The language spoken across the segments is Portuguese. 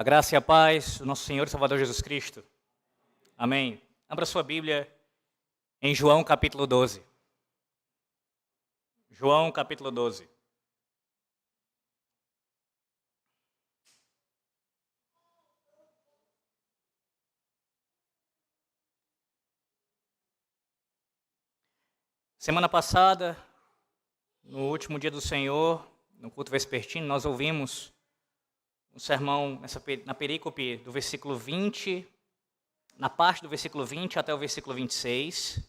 A graça e a paz do nosso Senhor e Salvador Jesus Cristo. Amém. Abra sua Bíblia em João capítulo 12. João capítulo 12. Semana passada, no último dia do Senhor, no culto vespertino, nós ouvimos um sermão na perícope do versículo 20, na parte do versículo 20 até o versículo 26.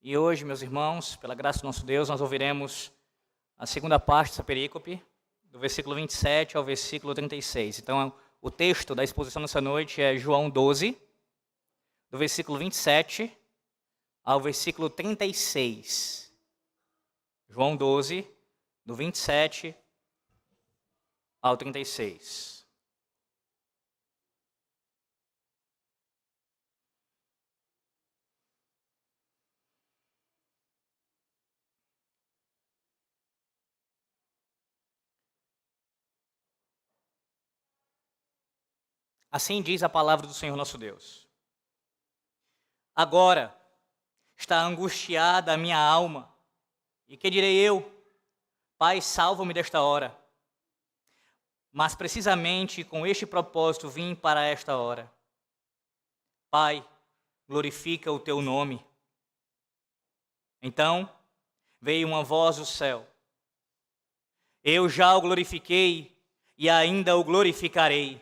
E hoje, meus irmãos, pela graça do nosso Deus, nós ouviremos a segunda parte dessa perícope, do versículo 27 ao versículo 36. Então, o texto da exposição dessa noite é João 12, do versículo 27 ao versículo 36. João 12, do 27 ao 36. Assim diz a palavra do Senhor nosso Deus. Agora está angustiada a minha alma, e que direi eu? Pai, salva-me desta hora. Mas precisamente com este propósito vim para esta hora. Pai, glorifica o teu nome. Então veio uma voz do céu. Eu já o glorifiquei e ainda o glorificarei.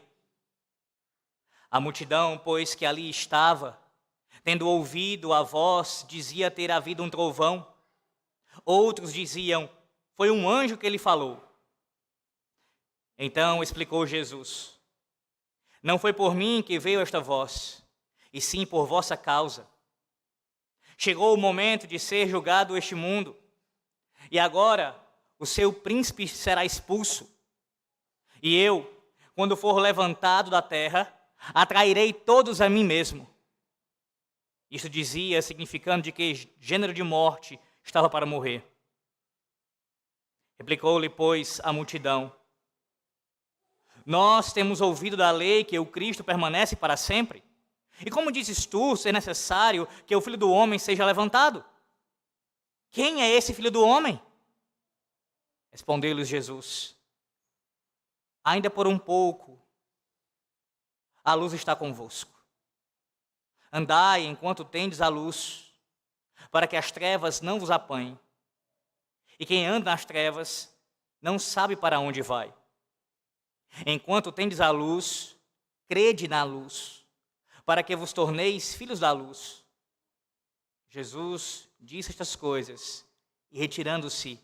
A multidão, pois, que ali estava, tendo ouvido a voz, dizia ter havido um trovão. Outros diziam, foi um anjo que ele falou. Então explicou Jesus, não foi por mim que veio esta voz, e sim por vossa causa. Chegou o momento de ser julgado este mundo, e agora o seu príncipe será expulso. E eu, quando for levantado da terra, atrairei todos a mim mesmo. Isso dizia, significando de que gênero de morte estava para morrer. Replicou-lhe, pois, a multidão, nós temos ouvido da lei que o Cristo permanece para sempre. E como dizes tu ser necessário que o Filho do Homem seja levantado? Quem é esse Filho do Homem? Respondeu-lhes Jesus, ainda por um pouco a luz está convosco. Andai enquanto tendes a luz, para que as trevas não vos apanhem. E quem anda nas trevas não sabe para onde vai. Enquanto tendes a luz, crede na luz, para que vos torneis filhos da luz. Jesus disse estas coisas e, retirando-se,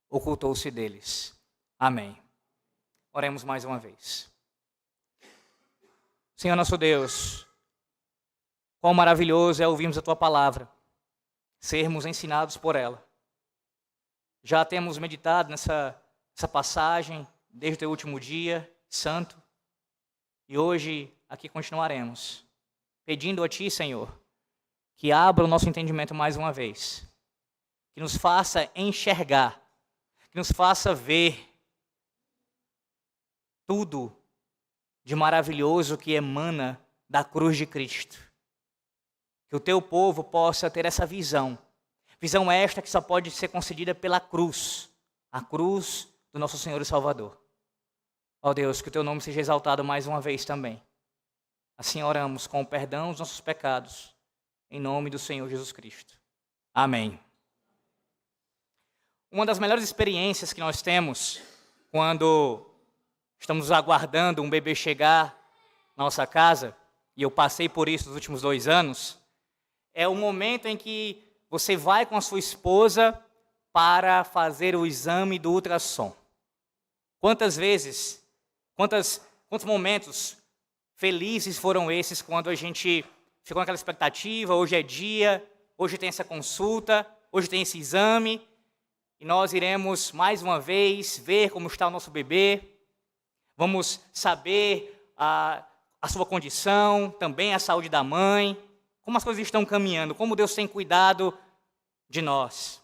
ocultou-se deles. Amém. Oremos mais uma vez. Senhor nosso Deus, quão maravilhoso é ouvirmos a Tua palavra, sermos ensinados por ela. Já temos meditado nessa passagem desde o Teu último dia santo, e hoje aqui continuaremos, pedindo a Ti, Senhor, que abra o nosso entendimento mais uma vez, que nos faça enxergar, que nos faça ver tudo de maravilhoso que emana da cruz de Cristo. Que o Teu povo possa ter essa visão esta que só pode ser concedida pela cruz, a cruz do nosso Senhor e Salvador. Ó Deus, que o Teu nome seja exaltado mais uma vez também. Assim oramos com o perdão dos nossos pecados, em nome do Senhor Jesus Cristo. Amém. Uma das melhores experiências que nós temos quando estamos aguardando um bebê chegar na nossa casa, e eu passei por isso nos últimos 2 anos, é o momento em que você vai com a sua esposa para fazer o exame do ultrassom. Quantos momentos felizes foram esses quando a gente ficou naquela expectativa, hoje é dia, hoje tem essa consulta, hoje tem esse exame, e nós iremos mais uma vez ver como está o nosso bebê, vamos saber a sua condição, também a saúde da mãe, como as coisas estão caminhando, como Deus tem cuidado de nós.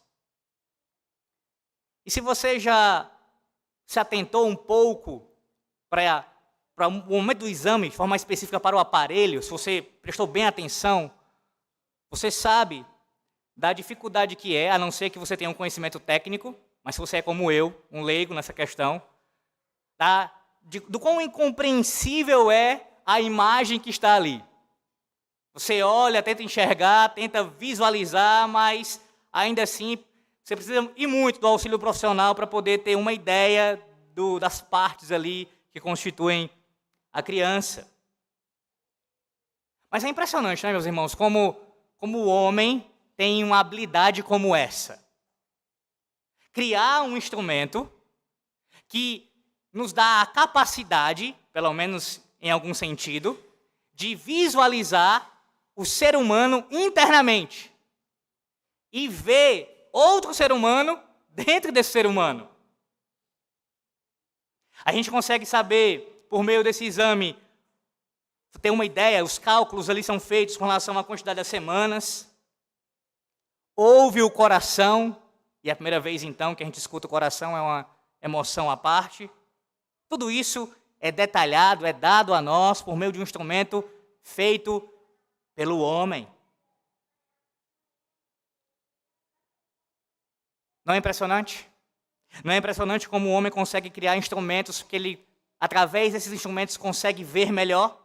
E se você já se atentou um pouco para para o momento do exame, de forma específica para o aparelho, se você prestou bem atenção, você sabe da dificuldade que é, a não ser que você tenha um conhecimento técnico, mas se você é como eu, um leigo nessa questão, do quão incompreensível é a imagem que está ali. Você olha, tenta enxergar, tenta visualizar, mas ainda assim você precisa ir muito do auxílio profissional para poder ter uma ideia das partes ali que constituem a criança. Mas é impressionante, né, meus irmãos, como o homem tem uma habilidade como essa. Criar um instrumento que nos dá a capacidade, pelo menos em algum sentido, de visualizar o ser humano internamente e ver outro ser humano dentro desse ser humano. A gente consegue saber, por meio desse exame, ter uma ideia, os cálculos ali são feitos com relação à quantidade das semanas. Ouve o coração, e é a primeira vez então que a gente escuta o coração, é uma emoção à parte. Tudo isso é detalhado, é dado a nós por meio de um instrumento feito pelo homem. Não é impressionante? Não é impressionante como o homem consegue criar instrumentos que ele, através desses instrumentos, consegue ver melhor?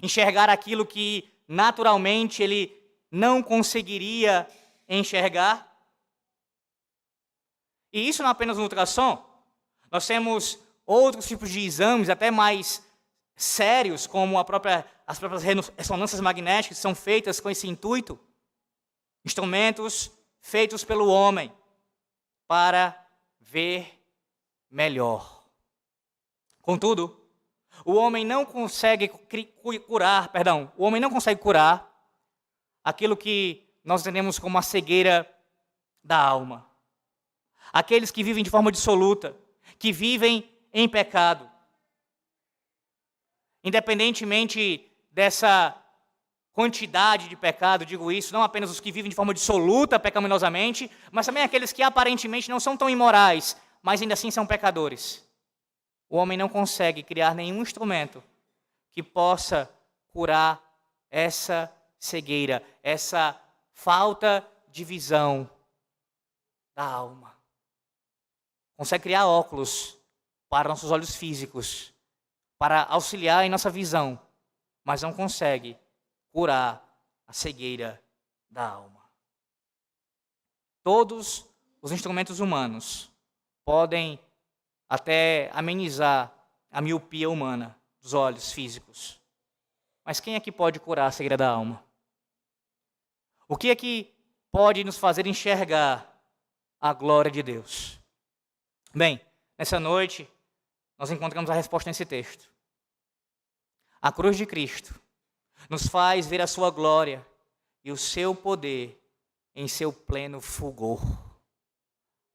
Enxergar aquilo que naturalmente ele não conseguiria enxergar? E isso não apenas no ultrassom. Nós temos outros tipos de exames, até mais sérios, como as próprias ressonâncias magnéticas, que são feitas com esse intuito. Instrumentos feitos pelo homem para ver melhor. Contudo, o homem não consegue curar aquilo que nós entendemos como a cegueira da alma. Aqueles que vivem de forma dissoluta, que vivem em pecado. Independentemente dessa quantidade de pecado, digo isso, não apenas os que vivem de forma dissoluta, pecaminosamente, mas também aqueles que aparentemente não são tão imorais, mas ainda assim são pecadores. O homem não consegue criar nenhum instrumento que possa curar essa cegueira, essa falta de visão da alma. Consegue criar óculos para nossos olhos físicos, para auxiliar em nossa visão, mas não consegue curar a cegueira da alma. Todos os instrumentos humanos podem até amenizar a miopia humana dos olhos físicos. Mas quem é que pode curar a cegueira da alma? O que é que pode nos fazer enxergar a glória de Deus? Bem, nessa noite, nós encontramos a resposta nesse texto. A cruz de Cristo nos faz ver a sua glória e o seu poder em seu pleno fulgor.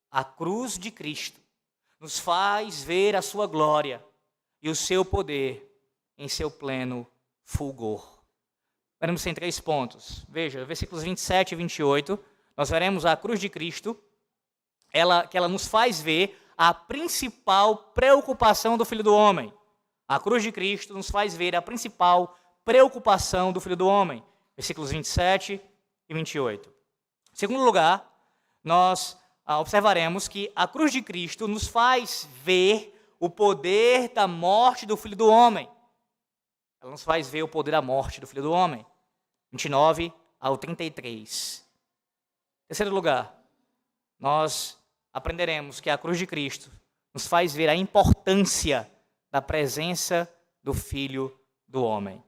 A cruz de Cristo nos faz ver a sua glória e o seu poder em seu pleno fulgor. Veremos em 3 pontos. Veja, versículos 27 e 28, nós veremos a cruz de Cristo, que ela nos faz ver a principal preocupação do Filho do Homem. A cruz de Cristo nos faz ver a principal preocupação do Filho do Homem. Versículos 27 e 28. Em segundo lugar, nós observaremos que a cruz de Cristo nos faz ver o poder da morte do Filho do Homem. Ela nos faz ver o poder da morte do Filho do Homem. 29 ao 33. Em terceiro lugar, nós aprenderemos que a cruz de Cristo nos faz ver a importância da presença do Filho do Homem.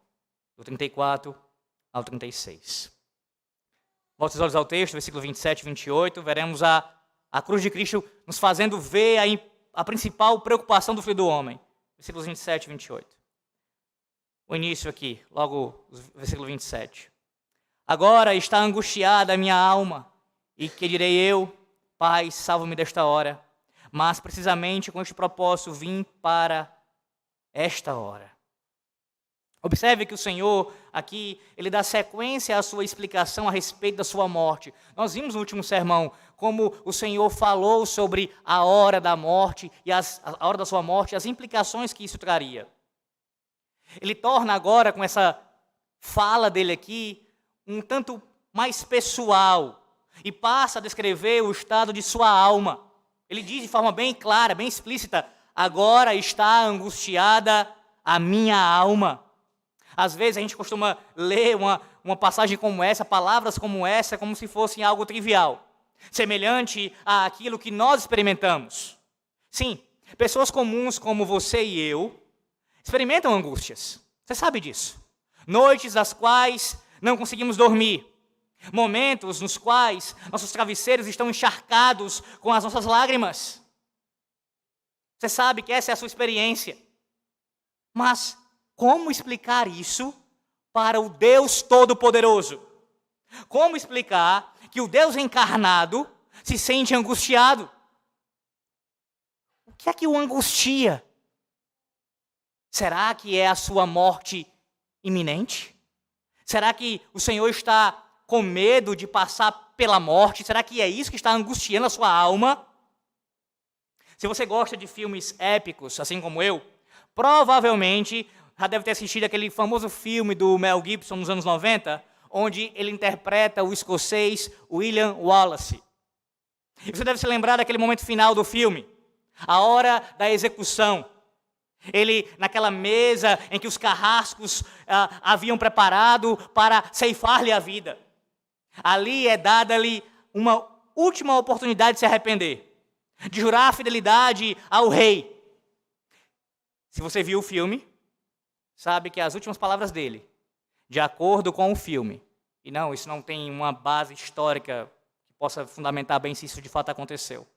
Do 34 ao 36. Volte os olhos ao texto, versículo 27 e 28, veremos a cruz de Cristo nos fazendo ver a principal preocupação do Filho do Homem. Versículos 27 e 28. O início aqui, logo o versículo 27. Agora está angustiada a minha alma, e que direi eu? Pai, salva-me desta hora. Mas precisamente com este propósito vim para esta hora. Observe que o Senhor aqui, ele dá sequência à sua explicação a respeito da sua morte. Nós vimos no último sermão como o Senhor falou sobre a hora da morte e a hora da sua morte e as implicações que isso traria. Ele torna agora, com essa fala dele aqui, um tanto mais pessoal e passa a descrever o estado de sua alma. Ele diz de forma bem clara, bem explícita: agora está angustiada a minha alma. Às vezes a gente costuma ler uma passagem como essa, palavras como essa, como se fossem algo trivial, semelhante àquilo que nós experimentamos. Sim, pessoas comuns como você e eu experimentam angústias. Você sabe disso. Noites das quais não conseguimos dormir. Momentos nos quais nossos travesseiros estão encharcados com as nossas lágrimas. Você sabe que essa é a sua experiência. Mas como explicar isso para o Deus Todo-Poderoso? Como explicar que o Deus encarnado se sente angustiado? O que é que o angustia? Será que é a sua morte iminente? Será que o Senhor está com medo de passar pela morte? Será que é isso que está angustiando a sua alma? Se você gosta de filmes épicos, assim como eu, provavelmente já deve ter assistido aquele famoso filme do Mel Gibson nos anos 90, onde ele interpreta o escocês William Wallace. E você deve se lembrar daquele momento final do filme, a hora da execução. Ele, naquela mesa em que os carrascos haviam preparado para ceifar-lhe a vida. Ali é dada-lhe uma última oportunidade de se arrepender, de jurar a fidelidade ao rei. Se você viu o filme, sabe que as últimas palavras dele, de acordo com o filme, e não, isso não tem uma base histórica que possa fundamentar bem se isso de fato aconteceu.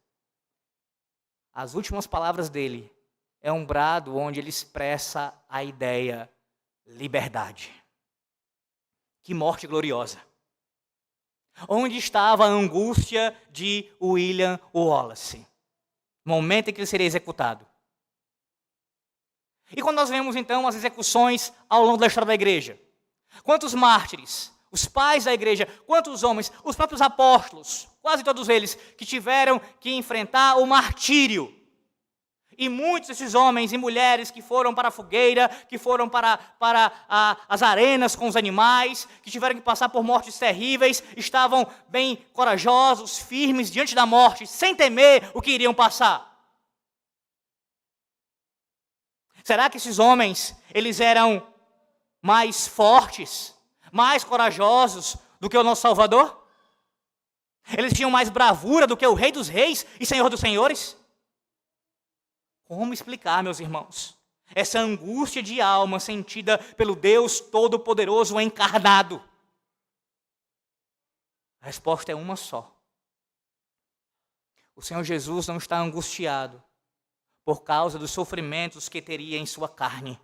As últimas palavras dele é um brado onde ele expressa a ideia liberdade. Que morte gloriosa! Onde estava a angústia de William Wallace? No momento em que ele seria executado. E quando nós vemos então as execuções ao longo da história da igreja, quantos mártires, os pais da igreja, quantos homens, os próprios apóstolos, quase todos eles que tiveram que enfrentar o martírio. E muitos desses homens e mulheres que foram para a fogueira, que foram para as arenas com os animais, que tiveram que passar por mortes terríveis, estavam bem corajosos, firmes diante da morte, sem temer o que iriam passar. Será que esses homens, eles eram mais fortes, mais corajosos do que o nosso Salvador? Eles tinham mais bravura do que o Rei dos Reis e Senhor dos Senhores? Como explicar, meus irmãos, essa angústia de alma sentida pelo Deus Todo-Poderoso encarnado? A resposta é uma só. O Senhor Jesus não está angustiado por causa dos sofrimentos que teria em sua carne.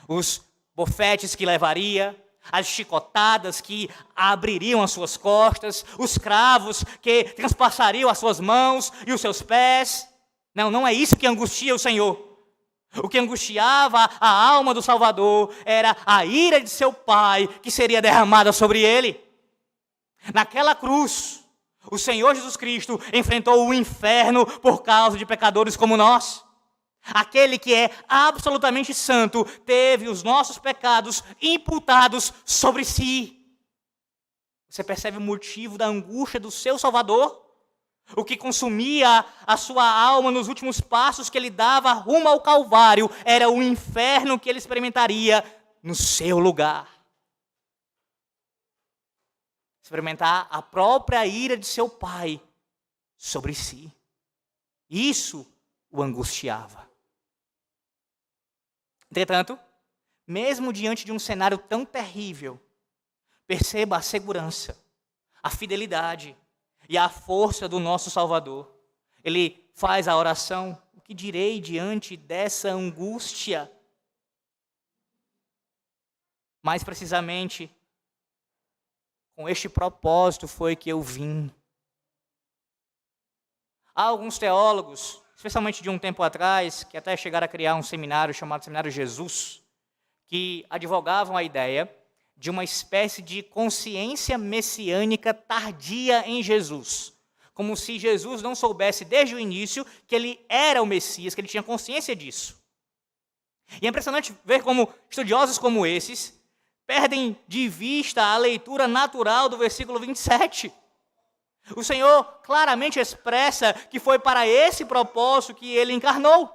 Os bofetes que levaria, as chicotadas que abririam as suas costas, os cravos que transpassariam as suas mãos e os seus pés. Não é isso que angustia o Senhor. O que angustiava a alma do Salvador era a ira de seu Pai que seria derramada sobre ele. Naquela cruz, o Senhor Jesus Cristo enfrentou o inferno por causa de pecadores como nós. Aquele que é absolutamente santo teve os nossos pecados imputados sobre si. Você percebe o motivo da angústia do seu Salvador? O que consumia a sua alma nos últimos passos que ele dava rumo ao Calvário era o inferno que ele experimentaria no seu lugar. Experimentar a própria ira de seu Pai sobre si. Isso o angustiava. Entretanto, mesmo diante de um cenário tão terrível, perceba a segurança, a fidelidade e a força do nosso Salvador. Ele faz a oração: o que direi diante dessa angústia? Mais precisamente, com este propósito foi que eu vim. Há alguns teólogos, especialmente de um tempo atrás, que até chegaram a criar um seminário chamado Seminário Jesus, que advogavam a ideia de uma espécie de consciência messiânica tardia em Jesus. Como se Jesus não soubesse desde o início que ele era o Messias, que ele tinha consciência disso. E é impressionante ver como estudiosos como esses perdem de vista a leitura natural do versículo 27. O Senhor claramente expressa que foi para esse propósito que ele encarnou.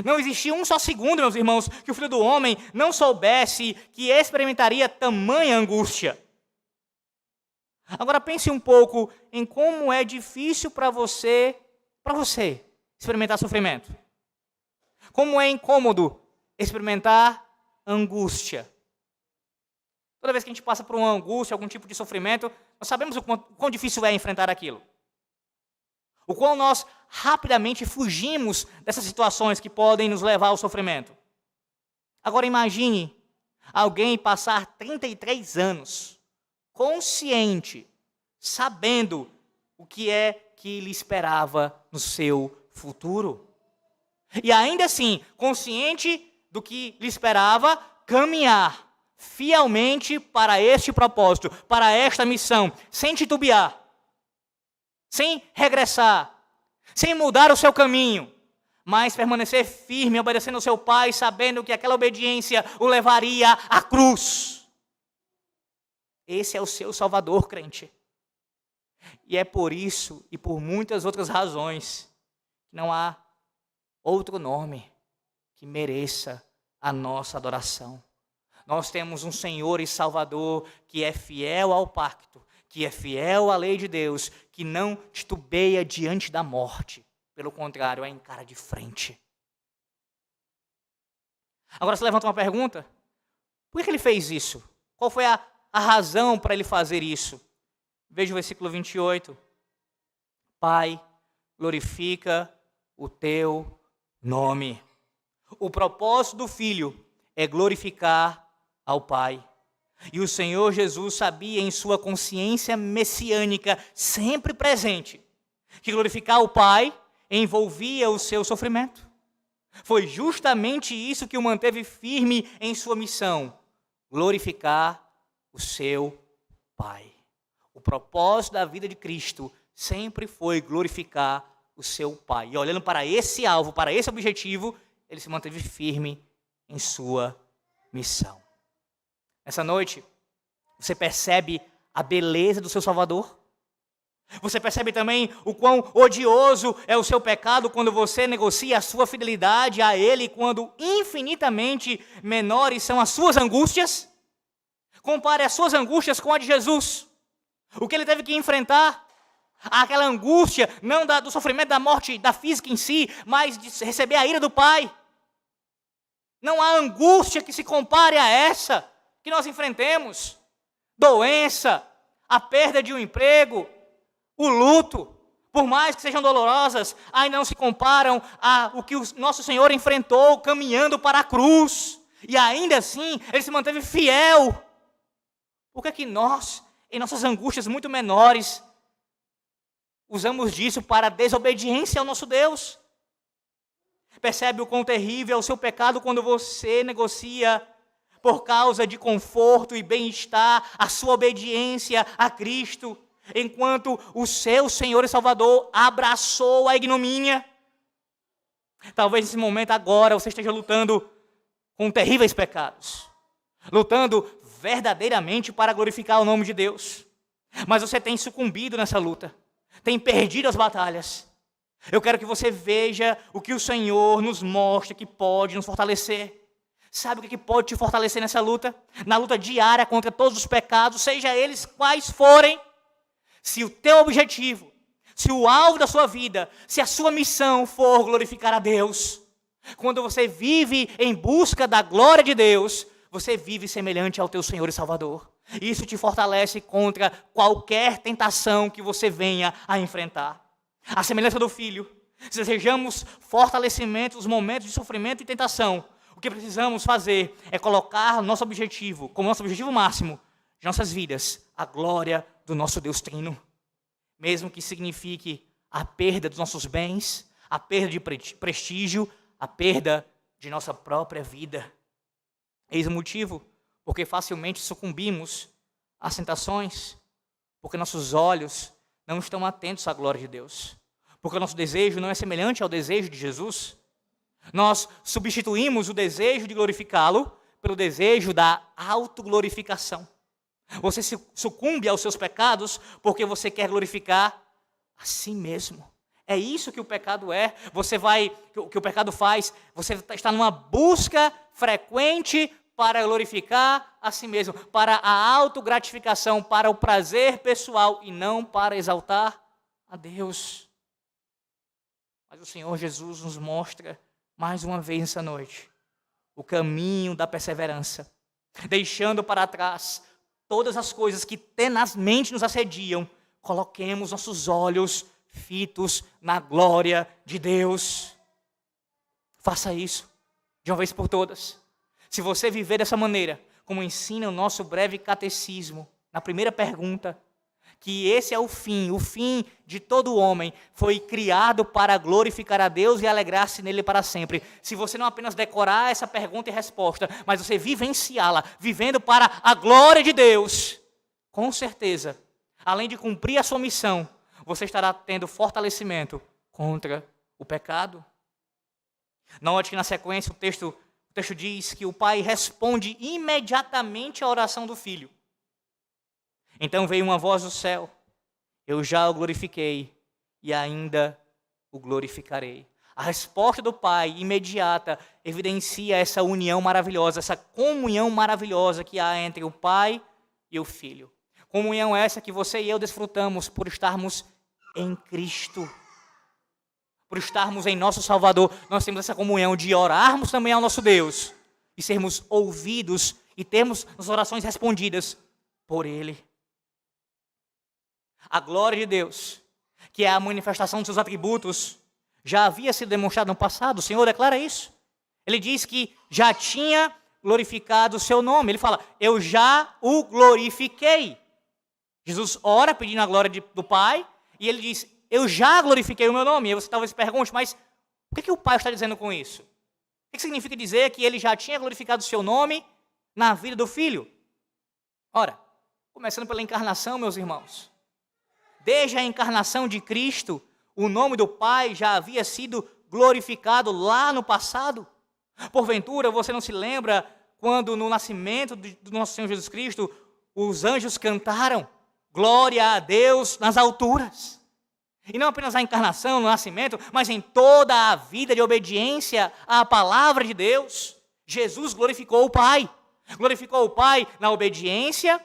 Não existia um só segundo, meus irmãos, que o Filho do Homem não soubesse que experimentaria tamanha angústia. Agora pense um pouco em como é difícil para você experimentar sofrimento. Como é incômodo experimentar angústia. Toda vez que a gente passa por uma angústia, algum tipo de sofrimento, nós sabemos o quão difícil é enfrentar aquilo. O quão nós rapidamente fugimos dessas situações que podem nos levar ao sofrimento. Agora imagine alguém passar 33 anos, consciente, sabendo o que é que lhe esperava no seu futuro. E ainda assim, consciente do que lhe esperava, caminhar fielmente para este propósito, para esta missão, sem titubear, sem regressar, sem mudar o seu caminho, mas permanecer firme, obedecendo ao seu Pai, sabendo que aquela obediência o levaria à cruz. Esse é o seu Salvador, crente. E é por isso e por muitas outras razões que não há outro nome que mereça a nossa adoração. Nós temos um Senhor e Salvador que é fiel ao pacto, que é fiel à lei de Deus, que não titubeia diante da morte. Pelo contrário, a encara de frente. Agora se levanta uma pergunta: por que ele fez isso? Qual foi a razão para ele fazer isso? Veja o versículo 28. Pai, glorifica o teu nome. O propósito do Filho é glorificar ao Pai. E o Senhor Jesus sabia em sua consciência messiânica, sempre presente, que glorificar o Pai envolvia o seu sofrimento. Foi justamente isso que o manteve firme em sua missão, glorificar o seu Pai. O propósito da vida de Cristo sempre foi glorificar o seu Pai. E olhando para esse alvo, para esse objetivo, ele se manteve firme em sua missão. Essa noite, você percebe a beleza do seu Salvador? Você percebe também o quão odioso é o seu pecado quando você negocia a sua fidelidade a Ele, quando infinitamente menores são as suas angústias? Compare as suas angústias com a de Jesus. O que ele teve que enfrentar? Aquela angústia, não do sofrimento da morte da física em si, mas de receber a ira do Pai. Não há angústia que se compare a essa que nós enfrentemos. Doença, a perda de um emprego, o luto, por mais que sejam dolorosas, ainda não se comparam ao que o nosso Senhor enfrentou caminhando para a cruz. E ainda assim, ele se manteve fiel. Por que nós, em nossas angústias muito menores, usamos disso para desobediência ao nosso Deus? Percebe o quão terrível é o seu pecado quando você negocia, por causa de conforto e bem-estar, a sua obediência a Cristo, enquanto o seu Senhor e Salvador abraçou a ignomínia. Talvez nesse momento agora você esteja lutando com terríveis pecados, lutando verdadeiramente para glorificar o nome de Deus, mas você tem sucumbido nessa luta, tem perdido as batalhas. Eu quero que você veja o que o Senhor nos mostra que pode nos fortalecer. Sabe o que pode te fortalecer nessa luta? Na luta diária contra todos os pecados, seja eles quais forem. Se o teu objetivo, se o alvo da sua vida, se a sua missão for glorificar a Deus, quando você vive em busca da glória de Deus, você vive semelhante ao teu Senhor e Salvador. Isso te fortalece contra qualquer tentação que você venha a enfrentar. A semelhança do Filho, se desejamos fortalecimento nos momentos de sofrimento e tentação, o que precisamos fazer é colocar nosso objetivo, como nosso objetivo máximo, de nossas vidas, a glória do nosso Deus Trino. Mesmo que signifique a perda dos nossos bens, a perda de prestígio, a perda de nossa própria vida. Eis o motivo porque facilmente sucumbimos às tentações, porque nossos olhos não estão atentos à glória de Deus, porque o nosso desejo não é semelhante ao desejo de Jesus. Nós substituímos o desejo de glorificá-lo pelo desejo da autoglorificação. Você sucumbe aos seus pecados porque você quer glorificar a si mesmo. É isso que o pecado é. O que o pecado faz, você está numa busca frequente para glorificar a si mesmo, para a autogratificação, para o prazer pessoal e não para exaltar a Deus. Mas o Senhor Jesus nos mostra, mais uma vez essa noite, o caminho da perseverança, deixando para trás todas as coisas que tenazmente nos assediam, coloquemos nossos olhos fitos na glória de Deus. Faça isso, de uma vez por todas. Se você viver dessa maneira, como ensina o nosso breve catecismo, na primeira pergunta, que esse é o fim de todo homem, foi criado para glorificar a Deus e alegrar-se nele para sempre. Se você não apenas decorar essa pergunta e resposta, mas você vivenciá-la, vivendo para a glória de Deus, com certeza, além de cumprir a sua missão, você estará tendo fortalecimento contra o pecado. Note que na sequência o texto diz que o pai responde imediatamente à oração do filho. Então veio uma voz do céu: eu já o glorifiquei e ainda o glorificarei. A resposta do pai imediata evidencia essa união maravilhosa, essa comunhão maravilhosa que há entre o pai e o filho. Comunhão essa que você e eu desfrutamos por estarmos em Cristo, por estarmos em nosso Salvador. Nós temos essa comunhão de orarmos também ao nosso Deus e sermos ouvidos e termos as orações respondidas por Ele. A glória de Deus, que é a manifestação dos seus atributos, já havia sido demonstrada no passado. O Senhor declara isso. Ele diz que já tinha glorificado o seu nome. Ele fala: eu já o glorifiquei. Jesus ora pedindo a glória do Pai e ele diz: eu já glorifiquei o meu nome. E você talvez pergunte: mas o que o Pai está dizendo com isso? O que significa dizer que ele já tinha glorificado o seu nome na vida do Filho? Ora, começando pela encarnação, meus irmãos. Desde a encarnação de Cristo, o nome do Pai já havia sido glorificado lá no passado. Porventura, você não se lembra quando no nascimento do nosso Senhor Jesus Cristo, os anjos cantaram glória a Deus nas alturas? E não apenas na encarnação, no nascimento, mas em toda a vida de obediência à palavra de Deus. Jesus glorificou o Pai. Glorificou o Pai na obediência,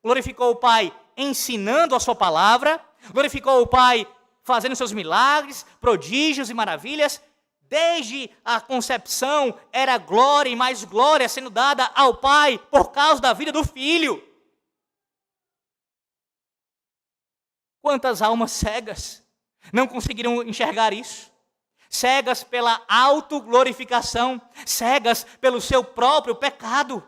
glorificou o Pai ensinando a sua palavra, glorificou o Pai fazendo seus milagres, prodígios e maravilhas. Desde a concepção era glória e mais glória sendo dada ao Pai por causa da vida do Filho. Quantas almas cegas não conseguiram enxergar isso? Cegas pela autoglorificação, cegas pelo seu próprio pecado.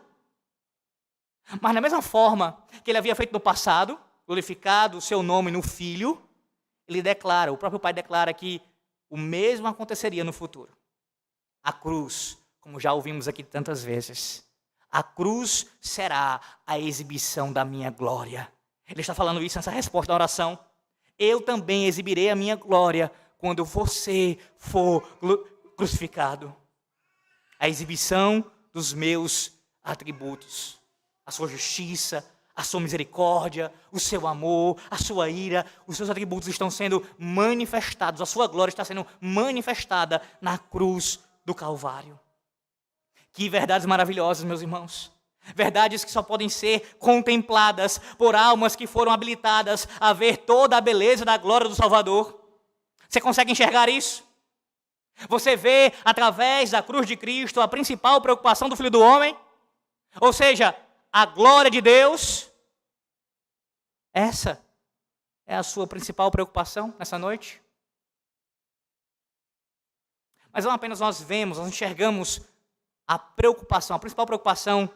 Mas da mesma forma que ele havia feito no passado, glorificado o seu nome no Filho, o próprio Pai declara que o mesmo aconteceria no futuro. A cruz, como já ouvimos aqui tantas vezes, a cruz será a exibição da minha glória. Ele está falando isso nessa resposta da oração. Eu também exibirei a minha glória quando você for crucificado. A exibição dos meus atributos. A sua justiça, a sua misericórdia, o seu amor, a sua ira, os seus atributos estão sendo manifestados, a sua glória está sendo manifestada na cruz do Calvário. Que verdades maravilhosas, meus irmãos. Verdades que só podem ser contempladas por almas que foram habilitadas a ver toda a beleza da glória do Salvador. Você consegue enxergar isso? Você vê através da cruz de Cristo a principal preocupação do Filho do Homem? Ou seja, a glória de Deus. Essa é a sua principal preocupação nessa noite? Mas não apenas nós enxergamos a preocupação, a principal preocupação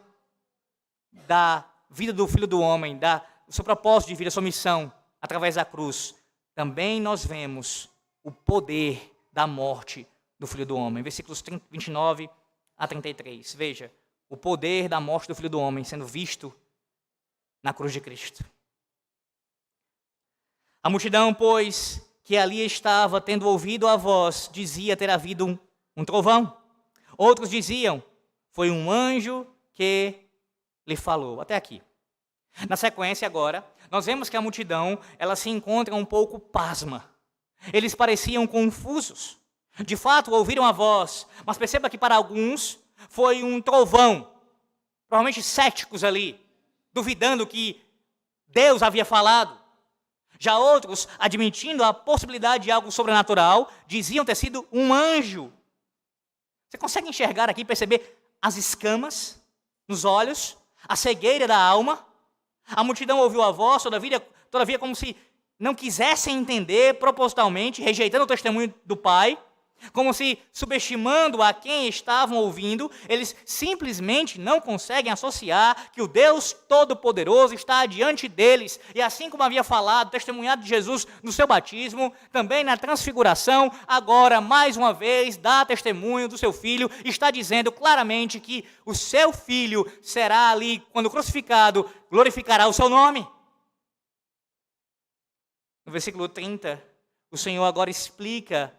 da vida do Filho do Homem, do seu propósito de vida, sua missão, através da cruz. Também nós vemos o poder da morte do Filho do Homem. Versículos 29 a 33. Veja, o poder da morte do Filho do Homem sendo visto na cruz de Cristo. A multidão, pois, que ali estava, tendo ouvido a voz, dizia ter havido um trovão. Outros diziam, foi um anjo que lhe falou. Até aqui. Na sequência agora, nós vemos que a multidão, ela se encontra um pouco pasma. Eles pareciam confusos. De fato, ouviram a voz, mas perceba que para alguns foi um trovão. Provavelmente céticos ali, duvidando que Deus havia falado. Já outros, admitindo a possibilidade de algo sobrenatural, diziam ter sido um anjo. Você consegue enxergar aqui, perceber as escamas nos olhos, a cegueira da alma? A multidão ouviu a voz, todavia como se não quisessem entender propositalmente, rejeitando o testemunho do Pai, como se subestimando a quem estavam ouvindo. Eles simplesmente não conseguem associar que o Deus Todo-Poderoso está diante deles. E assim como havia falado, testemunhado de Jesus no seu batismo, também na transfiguração, agora, mais uma vez, dá testemunho do seu Filho, está dizendo claramente que o seu Filho será ali, quando crucificado, glorificará o seu nome. No versículo 30, o Senhor agora explica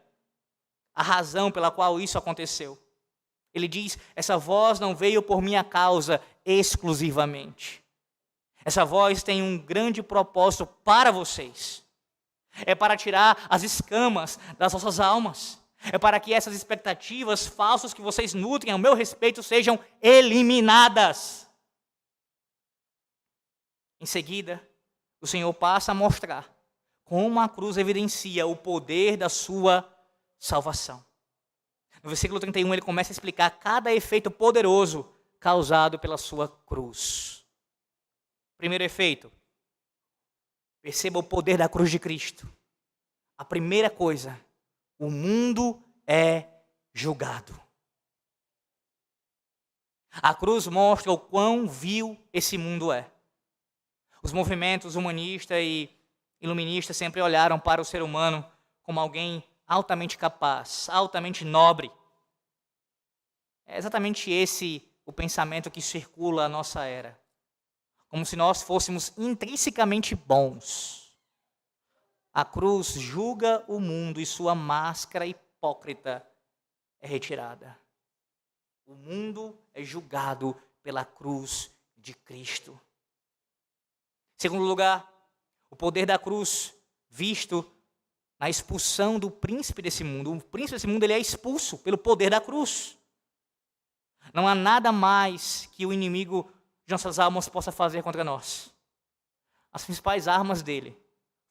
a razão pela qual isso aconteceu. Ele diz, essa voz não veio por minha causa exclusivamente. Essa voz tem um grande propósito para vocês. É para tirar as escamas das vossas almas. É para que essas expectativas falsas que vocês nutrem ao meu respeito sejam eliminadas. Em seguida, o Senhor passa a mostrar como a cruz evidencia o poder da sua salvação. No versículo 31, ele começa a explicar cada efeito poderoso causado pela sua cruz. Primeiro efeito, perceba o poder da cruz de Cristo. A primeira coisa, o mundo é julgado. A cruz mostra o quão vil esse mundo é. Os movimentos humanistas e iluministas sempre olharam para o ser humano como alguém altamente capaz, altamente nobre. É exatamente esse o pensamento que circula a nossa era. Como se nós fôssemos intrinsecamente bons. A cruz julga o mundo e sua máscara hipócrita é retirada. O mundo é julgado pela cruz de Cristo. Segundo lugar, o poder da cruz visto na expulsão do príncipe desse mundo. O príncipe desse mundo ele é expulso pelo poder da cruz. Não há nada mais que o inimigo de nossas almas possa fazer contra nós. As principais armas dele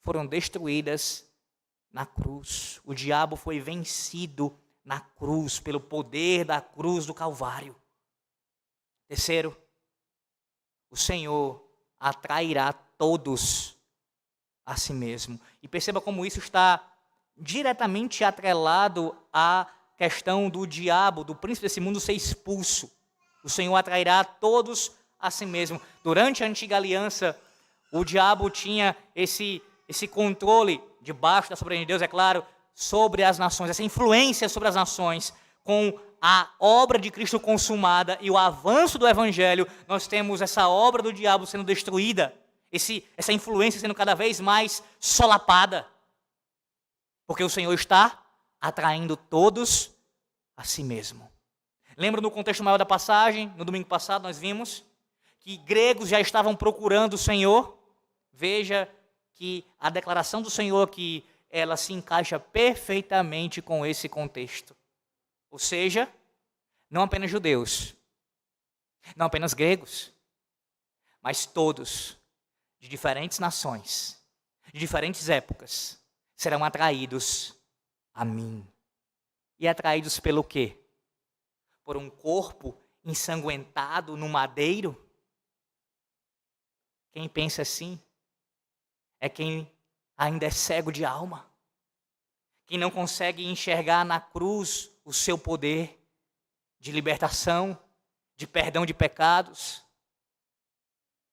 foram destruídas na cruz. O diabo foi vencido na cruz, pelo poder da cruz do Calvário. Terceiro, o Senhor atrairá todos a si mesmo. E perceba como isso está diretamente atrelado à questão do diabo, do príncipe desse mundo ser expulso. O Senhor atrairá todos a si mesmo. Durante a antiga aliança, o diabo tinha esse controle debaixo da soberania de Deus, é claro, sobre as nações, essa influência sobre as nações. Com a obra de Cristo consumada e o avanço do Evangelho, nós temos essa obra do diabo sendo destruída. Essa influência sendo cada vez mais solapada. Porque o Senhor está atraindo todos a si mesmo. Lembra no contexto maior da passagem, no domingo passado nós vimos que gregos já estavam procurando o Senhor. Veja que a declaração do Senhor aqui, ela se encaixa perfeitamente com esse contexto. Ou seja, não apenas judeus, não apenas gregos, mas todos, de diferentes nações, de diferentes épocas, serão atraídos a mim. E atraídos pelo quê? Por um corpo ensanguentado no madeiro? Quem pensa assim é quem ainda é cego de alma. Quem não consegue enxergar na cruz o seu poder de libertação, de perdão de pecados,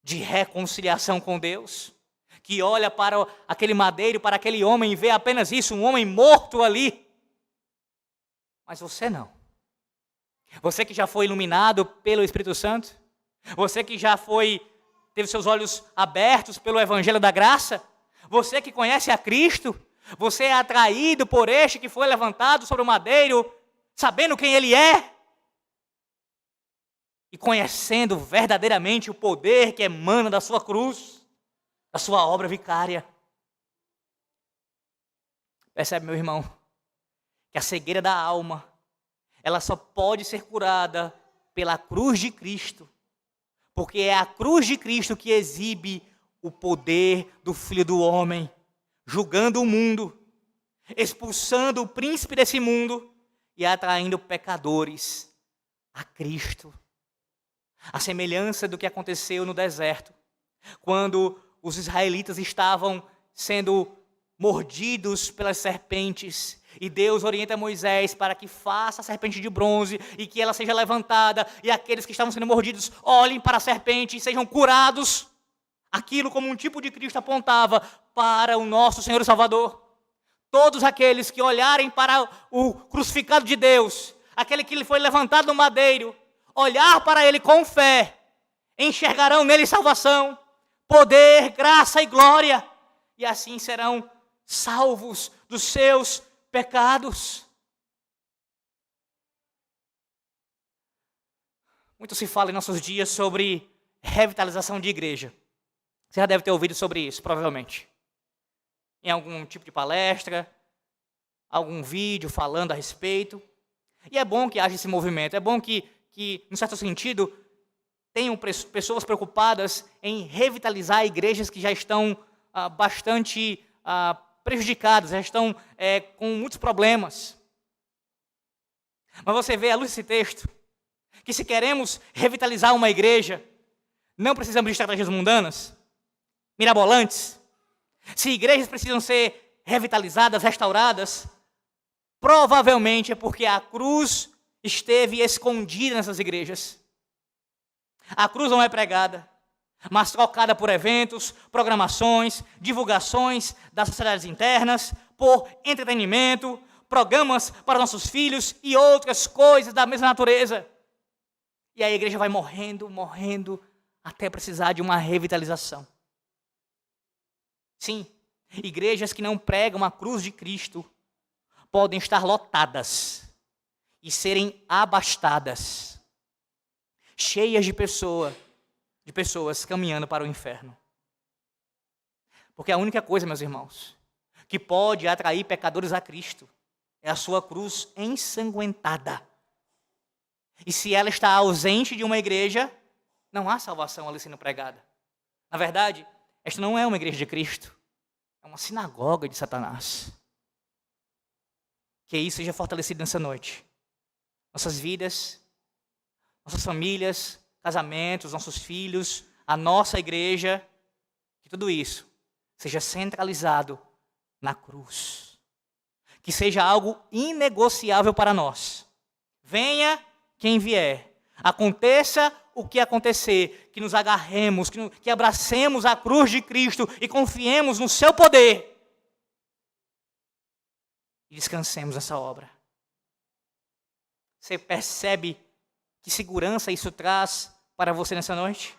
de reconciliação com Deus, que olha para aquele madeiro, para aquele homem e vê apenas isso, um homem morto ali. Mas você não. Você que já foi iluminado pelo Espírito Santo, você que já teve seus olhos abertos pelo Evangelho da Graça, você que conhece a Cristo, você é atraído por este que foi levantado sobre o madeiro, sabendo quem Ele é e conhecendo verdadeiramente o poder que emana da sua cruz, da sua obra vicária. Percebe, meu irmão, que a cegueira da alma, ela só pode ser curada pela cruz de Cristo, porque é a cruz de Cristo que exibe o poder do Filho do Homem, julgando o mundo, expulsando o príncipe desse mundo e atraindo pecadores a Cristo. A semelhança do que aconteceu no deserto, quando os israelitas estavam sendo mordidos pelas serpentes, e Deus orienta Moisés para que faça a serpente de bronze e que ela seja levantada, e aqueles que estavam sendo mordidos olhem para a serpente e sejam curados. Aquilo, como um tipo de Cristo, apontava para o nosso Senhor e Salvador. Todos aqueles que olharem para o crucificado de Deus, aquele que foi levantado no madeiro, olhar para Ele com fé, enxergarão nele salvação, poder, graça e glória, e assim serão salvos dos seus pecados. Muito se fala em nossos dias sobre revitalização de igreja. Você já deve ter ouvido sobre isso, provavelmente. Em algum tipo de palestra, algum vídeo falando a respeito. E é bom que haja esse movimento, é bom que em certo sentido, tenham pessoas preocupadas em revitalizar igrejas que já estão bastante prejudicadas, já estão com muitos problemas. Mas você vê, à luz desse texto, que se queremos revitalizar uma igreja, não precisamos de estratégias mundanas, mirabolantes. Se igrejas precisam ser revitalizadas, restauradas, provavelmente é porque a cruz esteve escondida nessas igrejas. A cruz não é pregada, mas trocada por eventos, programações, divulgações das sociedades internas, por entretenimento, programas para nossos filhos e outras coisas da mesma natureza. E a igreja vai morrendo, até precisar de uma revitalização. Sim, igrejas que não pregam a cruz de Cristo podem estar lotadas e serem abastadas, cheias de pessoas caminhando para o inferno. Porque a única coisa, meus irmãos, que pode atrair pecadores a Cristo é a sua cruz ensanguentada. E se ela está ausente de uma igreja, não há salvação ali sendo pregada. Na verdade, esta não é uma igreja de Cristo, é uma sinagoga de Satanás. Que isso seja fortalecido nessa noite. Nossas vidas, nossas famílias, casamentos, nossos filhos, a nossa igreja, que tudo isso seja centralizado na cruz. Que seja algo inegociável para nós. Venha quem vier, aconteça o que acontecer, que nos agarremos, que abracemos a cruz de Cristo e confiemos no seu poder. E descansemos nessa obra. Você percebe que segurança isso traz para você nessa noite?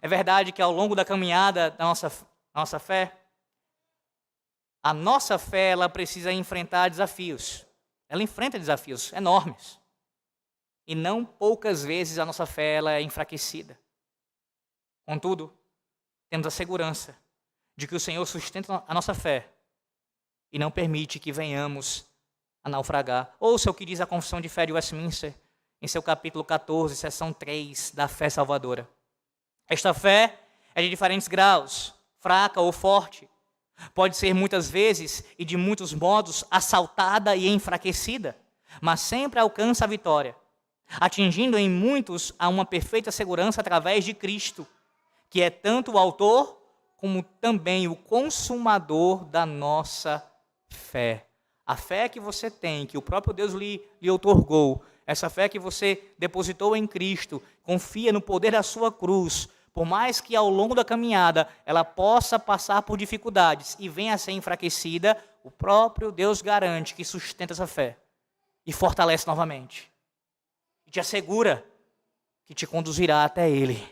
É verdade que ao longo da caminhada da nossa fé, a nossa fé ela precisa enfrentar desafios. Ela enfrenta desafios enormes. E não poucas vezes a nossa fé ela é enfraquecida. Contudo, temos a segurança de que o Senhor sustenta a nossa fé e não permite que venhamos a naufragar. Ouça o que diz a Confissão de Fé de Westminster, em seu capítulo 14, seção 3, da fé salvadora. Esta fé é de diferentes graus, fraca ou forte. Pode ser muitas vezes e de muitos modos assaltada e enfraquecida, mas sempre alcança a vitória, atingindo em muitos a uma perfeita segurança através de Cristo, que é tanto o autor como também o consumador da nossa fé. A fé que você tem, que o próprio Deus lhe outorgou, essa fé que você depositou em Cristo, confia no poder da sua cruz, por mais que ao longo da caminhada ela possa passar por dificuldades e venha a ser enfraquecida, o próprio Deus garante que sustenta essa fé e fortalece novamente. E te assegura que te conduzirá até Ele.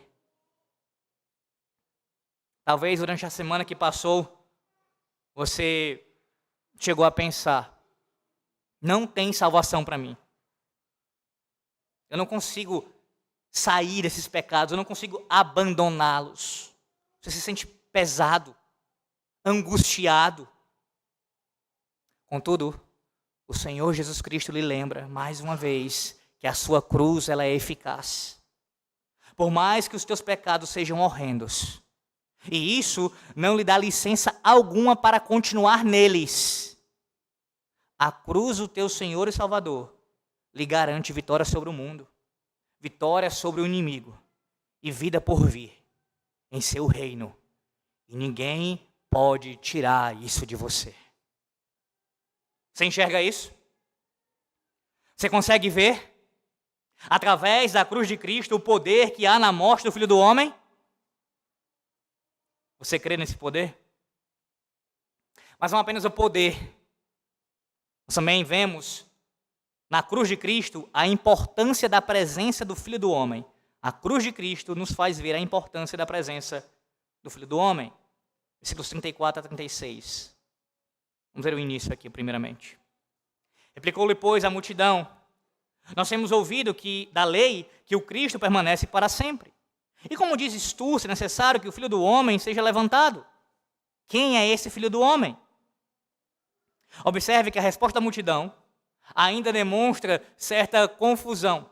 Talvez durante a semana que passou, você chegou a pensar: não tem salvação para mim. Eu não consigo sair desses pecados, eu não consigo abandoná-los. Você se sente pesado, angustiado. Contudo, o Senhor Jesus Cristo lhe lembra, mais uma vez, que a sua cruz ela é eficaz. Por mais que os teus pecados sejam horrendos, e isso não lhe dá licença alguma para continuar neles, a cruz do teu Senhor e Salvador lhe garante vitória sobre o mundo, vitória sobre o inimigo e vida por vir em seu reino. E ninguém pode tirar isso de você. Você enxerga isso? Você consegue ver, através da cruz de Cristo, o poder que há na morte do Filho do Homem? Você crê nesse poder? Mas não apenas o poder. Nós também vemos na cruz de Cristo a importância da presença do Filho do Homem. A cruz de Cristo nos faz ver a importância da presença do Filho do Homem. Versículos 34 a 36. Vamos ver o início aqui, primeiramente. Replicou-lhe, pois, a multidão: nós temos ouvido que, da lei, que o Cristo permanece para sempre. E como dizes tu, se é necessário que o Filho do Homem seja levantado? Quem é esse Filho do Homem? Observe que a resposta da multidão ainda demonstra certa confusão.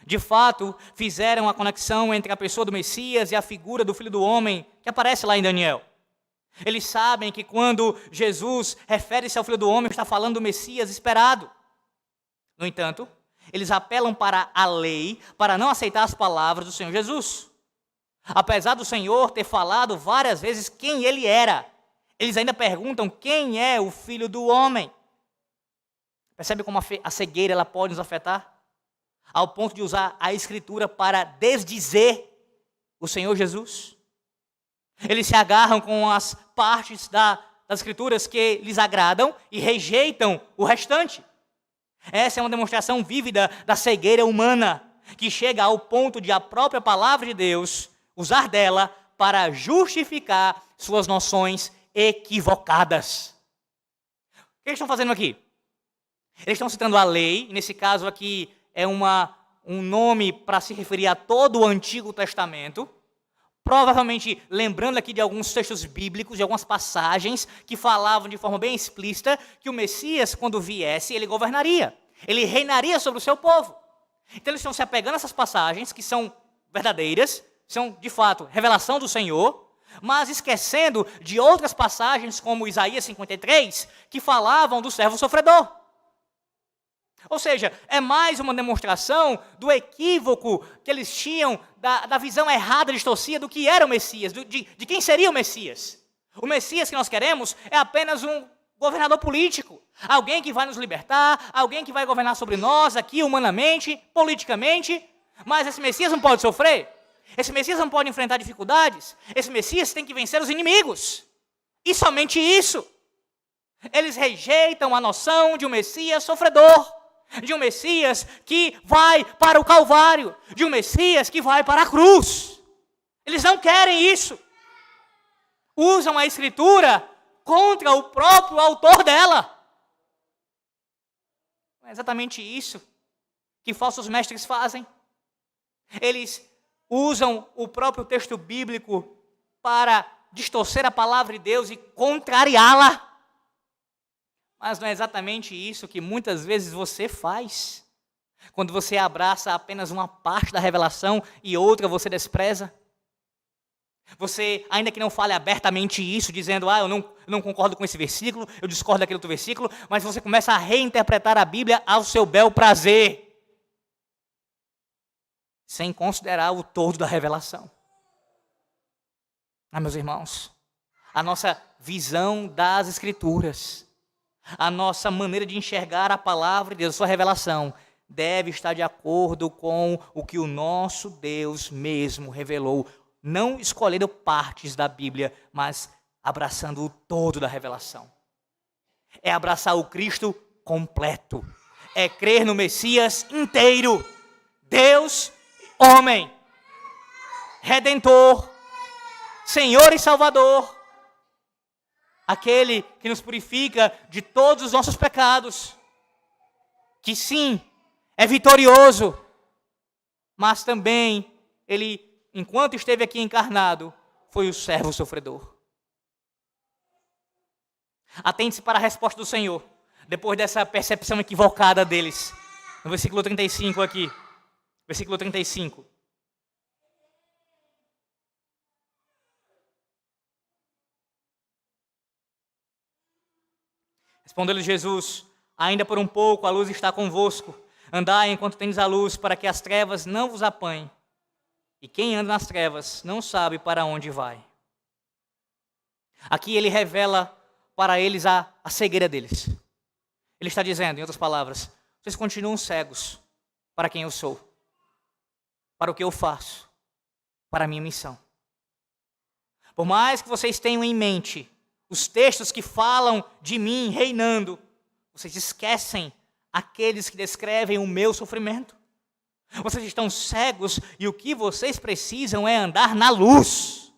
De fato, fizeram a conexão entre a pessoa do Messias e a figura do Filho do Homem que aparece lá em Daniel. Eles sabem que quando Jesus refere-se ao Filho do Homem, está falando do Messias esperado. No entanto, eles apelam para a lei para não aceitar as palavras do Senhor Jesus. Apesar do Senhor ter falado várias vezes quem ele era, eles ainda perguntam quem é o Filho do Homem. Percebe como a cegueira ela pode nos afetar? Ao ponto de usar a Escritura para desdizer o Senhor Jesus. Eles se agarram com as partes das Escrituras que lhes agradam e rejeitam o restante. Essa é uma demonstração vívida da cegueira humana, que chega ao ponto de a própria palavra de Deus usar dela para justificar suas noções equivocadas. O que eles estão fazendo aqui? Eles estão citando a lei, e nesse caso aqui é um nome para se referir a todo o Antigo Testamento, provavelmente lembrando aqui de alguns textos bíblicos, de algumas passagens que falavam de forma bem explícita que o Messias, quando viesse, ele governaria, ele reinaria sobre o seu povo. Então eles estão se apegando a essas passagens que são verdadeiras, são de fato revelação do Senhor, mas esquecendo de outras passagens como Isaías 53, que falavam do servo sofredor. Ou seja, é mais uma demonstração do equívoco que eles tinham, da visão errada, distorcida do que era o Messias, de quem seria o Messias. O Messias que nós queremos é apenas um governador político, alguém que vai nos libertar, alguém que vai governar sobre nós aqui humanamente, politicamente, mas esse Messias não pode sofrer, esse Messias não pode enfrentar dificuldades, esse Messias tem que vencer os inimigos, e somente isso. Eles rejeitam a noção de um Messias sofredor, de um Messias que vai para o Calvário, de um Messias que vai para a cruz. Eles não querem isso. Usam a Escritura contra o próprio autor dela. É exatamente isso que falsos mestres fazem. Eles usam o próprio texto bíblico para distorcer a palavra de Deus e contrariá-la. Mas não é exatamente isso que muitas vezes você faz, quando você abraça apenas uma parte da revelação e outra você despreza? Você, ainda que não fale abertamente isso, dizendo, eu não concordo com esse versículo, eu discordo daquele outro versículo, mas você começa a reinterpretar a Bíblia ao seu bel prazer, sem considerar o todo da revelação. Meus irmãos, a nossa visão das Escrituras, a nossa maneira de enxergar a palavra de Deus, a sua revelação, deve estar de acordo com o que o nosso Deus mesmo revelou, não escolhendo partes da Bíblia, mas abraçando o todo da revelação. É abraçar o Cristo completo, é crer no Messias inteiro, Deus, homem, Redentor, Senhor e Salvador, aquele que nos purifica de todos os nossos pecados, que sim, é vitorioso, mas também ele, enquanto esteve aqui encarnado, foi o servo sofredor. Atente-se para a resposta do Senhor, depois dessa percepção equivocada deles. No versículo 35 aqui. Versículo 35. Respondeu-lhe Jesus: ainda por um pouco a luz está convosco. Andai enquanto tendes a luz, para que as trevas não vos apanhem. E quem anda nas trevas não sabe para onde vai. Aqui ele revela para eles a cegueira deles. Ele está dizendo, em outras palavras, vocês continuam cegos para quem eu sou, para o que eu faço, para a minha missão. Por mais que vocês tenham em mente os textos que falam de mim reinando, vocês esquecem aqueles que descrevem o meu sofrimento. Vocês estão cegos e o que vocês precisam é andar na luz.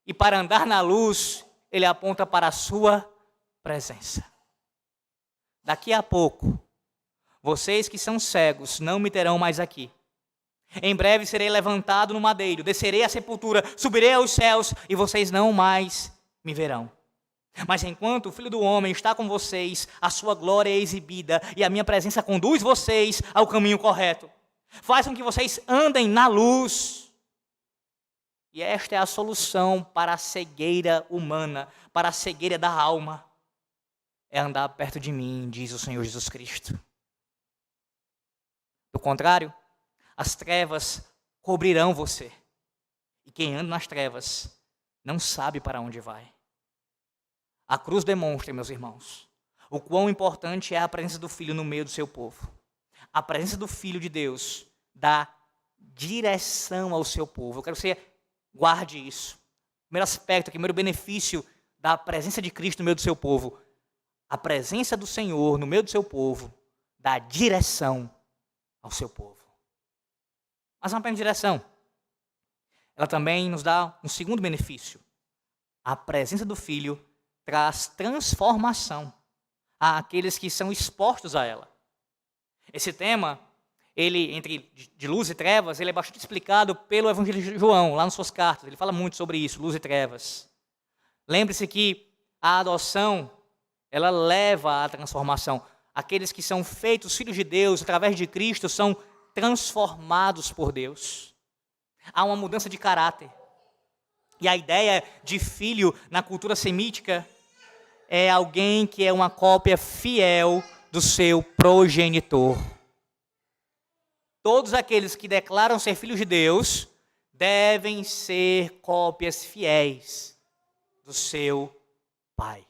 E para andar na luz, ele aponta para a sua presença. Daqui a pouco, vocês que são cegos não me terão mais aqui. Em breve serei levantado no madeiro, descerei à sepultura, subirei aos céus e vocês não mais me verão. Mas enquanto o Filho do Homem está com vocês, a sua glória é exibida e a minha presença conduz vocês ao caminho correto. Faz com que vocês andem na luz. E esta é a solução para a cegueira humana, para a cegueira da alma. É andar perto de mim, diz o Senhor Jesus Cristo. Do contrário, as trevas cobrirão você. E quem anda nas trevas não sabe para onde vai. A cruz demonstra, meus irmãos, o quão importante é a presença do Filho no meio do seu povo. A presença do Filho de Deus dá direção ao seu povo. Eu quero que você guarde isso. Primeiro aspecto, primeiro benefício da presença de Cristo no meio do seu povo. A presença do Senhor no meio do seu povo dá direção ao seu povo. Mas não apenas direção. Ela também nos dá um segundo benefício. A presença do Filho traz transformação àqueles que são expostos a ela. Esse tema, ele entre de luz e trevas, ele é bastante explicado pelo Evangelho de João, lá nas suas cartas. Ele fala muito sobre isso, luz e trevas. Lembre-se que a adoção, ela leva à transformação. Aqueles que são feitos filhos de Deus, através de Cristo, são transformados por Deus. Há uma mudança de caráter. E a ideia de filho na cultura semítica é alguém que é uma cópia fiel do seu progenitor. Todos aqueles que declaram ser filhos de Deus devem ser cópias fiéis do seu Pai.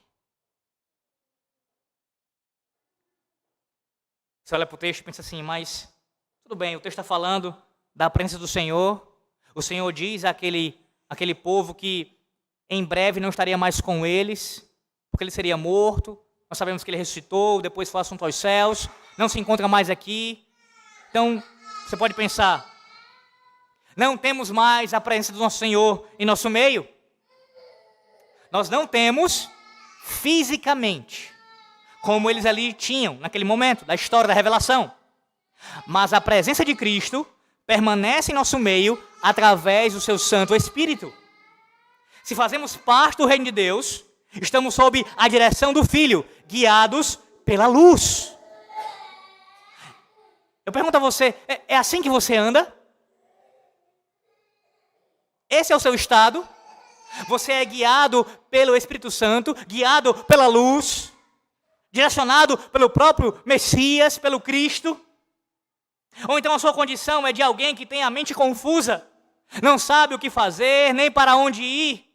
Você olha para o texto e pensa assim, mas tudo bem, o texto está falando da presença do Senhor. O Senhor diz àquele povo que em breve não estaria mais com eles, porque ele seria morto. Nós sabemos que ele ressuscitou, depois foi assunto aos céus, não se encontra mais aqui. Então, você pode pensar, não temos mais a presença do nosso Senhor em nosso meio. Nós não temos fisicamente, como eles ali tinham naquele momento da história da revelação. Mas a presença de Cristo permanece em nosso meio através do seu Santo Espírito. Se fazemos parte do reino de Deus, estamos sob a direção do Filho, guiados pela luz. Eu pergunto a você, é assim que você anda? Esse é o seu estado? Você é guiado pelo Espírito Santo, guiado pela luz, direcionado pelo próprio Messias, pelo Cristo? Ou então a sua condição é de alguém que tem a mente confusa, não sabe o que fazer, nem para onde ir?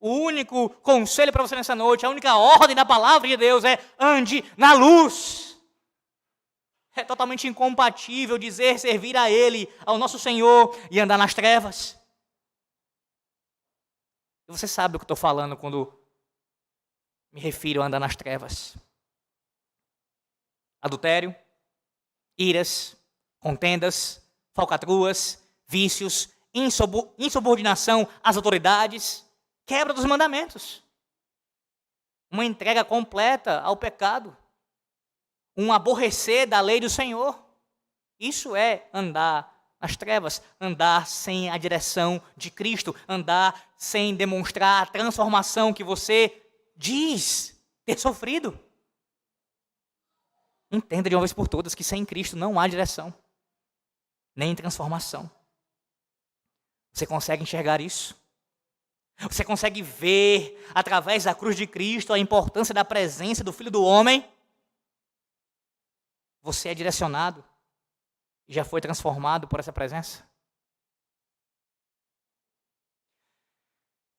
O único conselho para você nessa noite, a única ordem da palavra de Deus é: ande na luz. É totalmente incompatível dizer servir a Ele, ao nosso Senhor, e andar nas trevas. E você sabe o que eu estou falando quando me refiro a andar nas trevas. Adultério, iras, contendas, falcatruas, vícios, insubordinação às autoridades, quebra dos mandamentos. uma entrega completa ao pecado, um aborrecer da lei do Senhor. Isso é andar nas trevas, andar sem a direção de Cristo, andar sem demonstrar a transformação que você diz ter sofrido. Entenda de uma vez por todas que sem Cristo não há direção, nem transformação. Você consegue enxergar isso? Você consegue ver, através da cruz de Cristo, a importância da presença do Filho do Homem? Você é direcionado e já foi transformado por essa presença?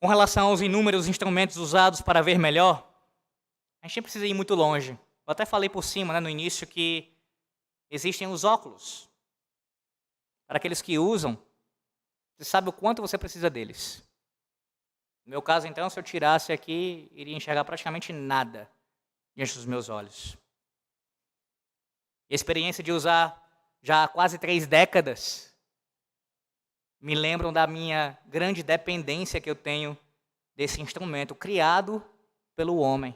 Com relação aos inúmeros instrumentos usados para ver melhor, a gente não precisa ir muito longe. Eu até falei por cima, no início, que existem os óculos. Para aqueles que usam, você sabe o quanto você precisa deles. No meu caso, então, se eu tirasse aqui, iria enxergar praticamente nada diante dos meus olhos. E a experiência de usar já há quase 3 décadas me lembram da minha grande dependência que eu tenho desse instrumento criado pelo homem.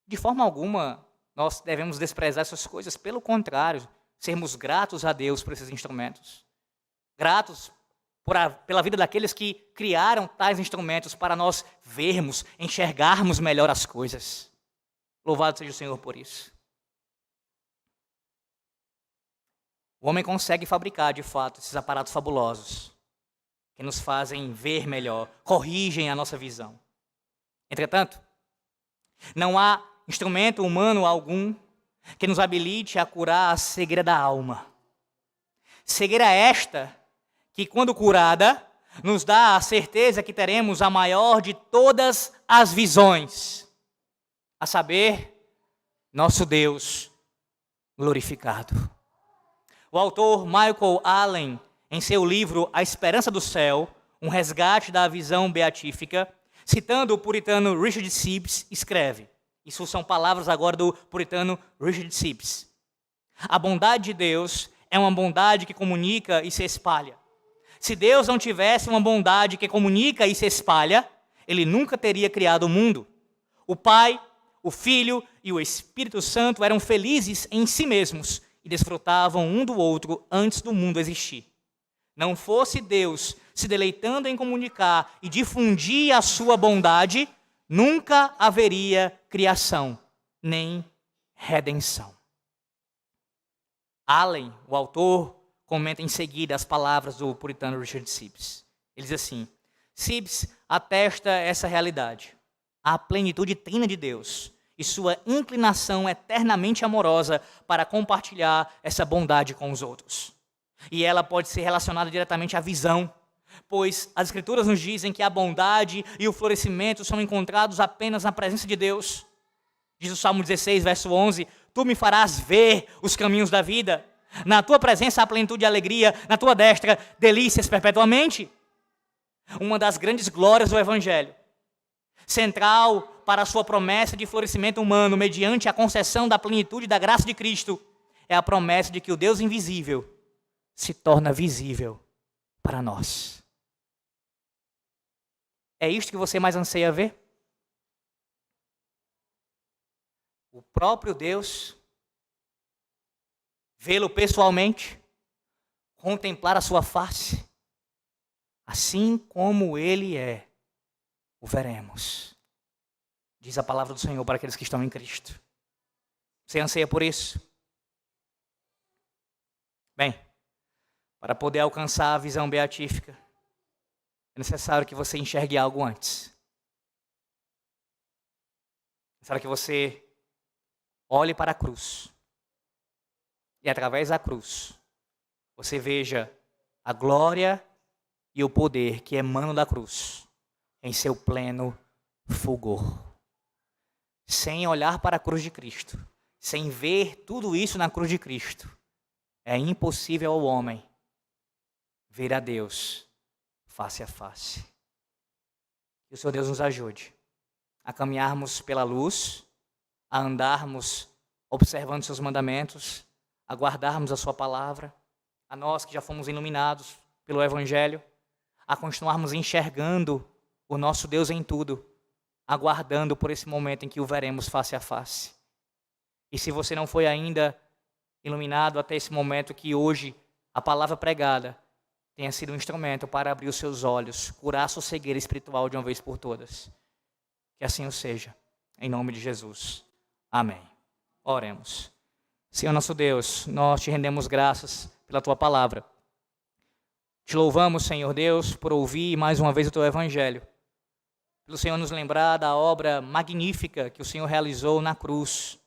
De forma alguma, nós devemos desprezar essas coisas. Pelo contrário, sermos gratos a Deus por esses instrumentos. Gratos pela vida daqueles que criaram tais instrumentos para nós vermos, enxergarmos melhor as coisas. Louvado seja o Senhor por isso. O homem consegue fabricar, de fato, esses aparatos fabulosos que nos fazem ver melhor, corrigem a nossa visão. Entretanto, não há instrumento humano algum que nos habilite a curar a cegueira da alma. Cegueira esta que, quando curada, nos dá a certeza que teremos a maior de todas as visões, a saber, nosso Deus glorificado. O autor Michael Allen, em seu livro A Esperança do Céu, um resgate da visão beatífica, citando o puritano Richard Sibbes, escreve, isso são palavras agora do puritano Richard Sibbes: a bondade de Deus é uma bondade que comunica e se espalha. Se Deus não tivesse uma bondade que comunica e se espalha, Ele nunca teria criado o mundo. O Pai, o Filho e o Espírito Santo eram felizes em si mesmos e desfrutavam um do outro antes do mundo existir. Não fosse Deus se deleitando em comunicar e difundir a sua bondade, nunca haveria criação, nem redenção. Allen, o autor, comenta em seguida as palavras do puritano Richard Sibbes. Ele diz assim: Sibbes atesta essa realidade, a plenitude trina de Deus e sua inclinação eternamente amorosa para compartilhar essa bondade com os outros. E ela pode ser relacionada diretamente à visão, pois as Escrituras nos dizem que a bondade e o florescimento são encontrados apenas na presença de Deus. Diz o Salmo 16, verso 11, tu me farás ver os caminhos da vida. Na tua presença há plenitude de alegria, na tua destra delícias perpetuamente. Uma das grandes glórias do Evangelho, central para a sua promessa de florescimento humano mediante a concessão da plenitude da graça de Cristo, é a promessa de que o Deus invisível se torna visível para nós. É isto que você mais anseia ver? O próprio Deus, vê-lo pessoalmente, contemplar a sua face, assim como Ele é, o veremos. Diz a palavra do Senhor para aqueles que estão em Cristo. Você anseia por isso? Bem, para poder alcançar a visão beatífica, é necessário que você enxergue algo antes. É necessário que você olhe para a cruz. E através da cruz, você veja a glória e o poder que emanam da cruz em seu pleno fulgor. Sem olhar para a cruz de Cristo, sem ver tudo isso na cruz de Cristo, é impossível ao homem ver a Deus face a face. Que o Senhor Deus nos ajude a caminharmos pela luz, a andarmos observando seus mandamentos, a guardarmos a sua palavra, a nós que já fomos iluminados pelo Evangelho, a continuarmos enxergando o nosso Deus em tudo, aguardando por esse momento em que o veremos face a face. E se você não foi ainda iluminado até esse momento, que hoje a palavra pregada tenha sido um instrumento para abrir os seus olhos, curar a sua cegueira espiritual de uma vez por todas. Que assim o seja, em nome de Jesus. Amém. Oremos. Senhor nosso Deus, nós te rendemos graças pela tua palavra. Te louvamos, Senhor Deus, por ouvir mais uma vez o teu evangelho. Pelo Senhor nos lembrar da obra magnífica que o Senhor realizou na cruz.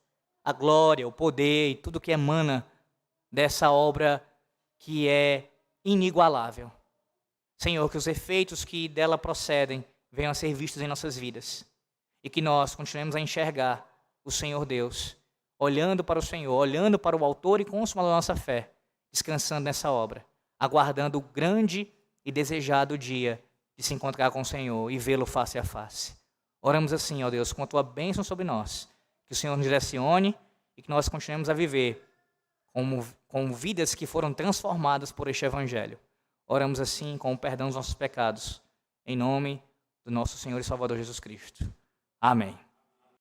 A glória, o poder e tudo que emana dessa obra que é inigualável. Senhor, que os efeitos que dela procedem venham a ser vistos em nossas vidas. E que nós continuemos a enxergar o Senhor Deus, olhando para o Senhor, olhando para o autor e consumador da nossa fé, descansando nessa obra, aguardando o grande e desejado dia de se encontrar com o Senhor e vê-lo face a face. Oramos assim, ó Deus, com a tua bênção sobre nós, que o Senhor nos direcione e que nós continuemos a viver como vidas que foram transformadas por este Evangelho. Oramos assim com o perdão dos nossos pecados, em nome do nosso Senhor e Salvador Jesus Cristo. Amém.